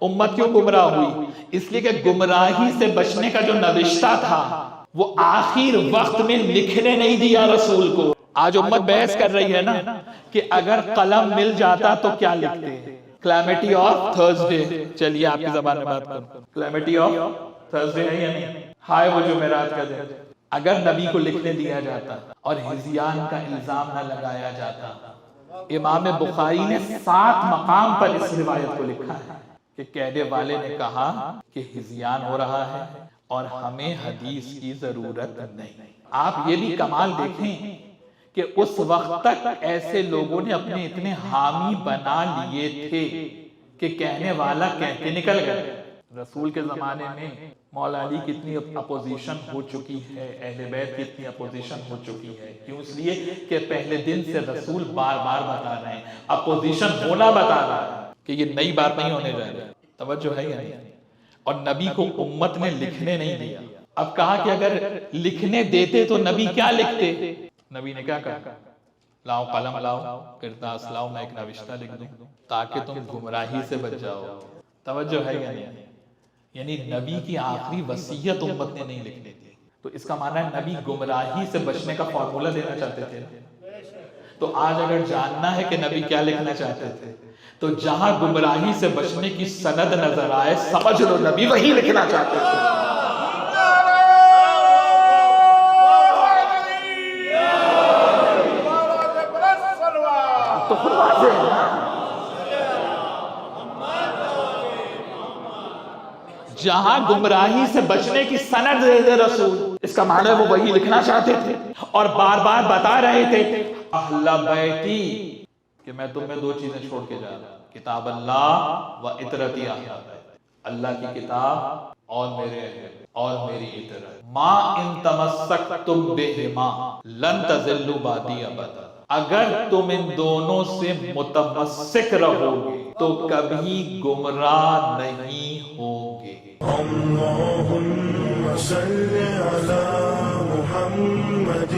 امت کیوں گمراہ ہوئی؟ اس لیے کہ گمراہی سے بچنے کا جو نوشتہ تھا وہ آخر وقت میں لکھنے نہیں دیا رسول کو۔ آج امت بحث کر رہی ہے نا کہ اگر قلم مل جاتا تو کیا لکھتے ہیں؟ کلیمٹی آف تھرسڈے، چلیے آپ کی زبان میں بات کروں، کلیمٹی آف تھرسڈے ہے یا نہیں؟ ہائے وہ جمعرات کا دن۔ اگر نبی کو لکھنے دیا جاتا اور ہذیان کا الزام نہ لگایا جاتا، امام بخاری نے 7 مقام پر اس روایت کو لکھا ہے کہ کہنے والے نے کہا کہ ہذیان ہو رہا ہے اور ہمیں حدیث کی ضرورت نہیں۔ آپ یہ بھی کمال دیکھیں کہ اس وقت تک ایسے لوگوں نے اپنے اتنے حامی بنا لیے تھے کہ کہنے والا کہہ کے نکل گئے۔ رسول کے زمانے میں مولا علی کی اتنی اپوزیشن ہو چکی ہے، اہل بیت کی اتنی اپوزیشن ہو چکی ہے، کیوں؟ اس لیے کہ پہلے دن سے رسول بار بار بتا رہے ہیں، اپوزیشن ہونا بتا رہا ہے کہ یہ نئی بات نہیں ہونے جا رہی۔ توجہ ہے یا نہیں؟ اور نبی کو امت نے لکھنے نہیں دیا۔ اب کہا کہ اگر لکھنے دیتے تو نبی کیا لکھتے؟ نبی نے کیا کہا؟ لاؤ قلم لاؤ، کرتاس لاؤ، میں ایک نوشتہ لکھ دوں تاکہ تم گمراہی سے بچ جاؤ۔ توجہ ہے یا نہیں؟ یعنی نبی کی آخری وصیت امت نے نہیں لکھنے دی۔ تو اس کا معنی ہے نبی گمراہی سے بچنے کا فارمولہ دینا چاہتے تھے۔ تو آج اگر جاننا ہے کہ نبی کیا لکھنا چاہتے تھے تو جہاں گمراہی سے بچنے کی سند نظر آئے سمجھ لو نبی وہی لکھنا چاہتے تھے۔ تو خود واضح ہے، جہاں گمراہی سے بچنے کی سند دے رسول، اس کا معنی وہ وہی لکھنا چاہتے تھے اور بار بار بتا رہے تھے اہل بیتی کہ میں تم میں 2 چیزیں چھوڑ کے جا رہا ہوں، کتاب اللہ و اطرتی اہل بیت، اللہ کی کتاب اور میرے اہل اور میری اطرت۔ ما ان تمسکتم بہما لن تضلوا بعدی ابدا، اگر تم ان دونوں سے متمسک رہو گے تو کبھی گمراہ نہیں ہوگے۔ اللہم صل علی محمد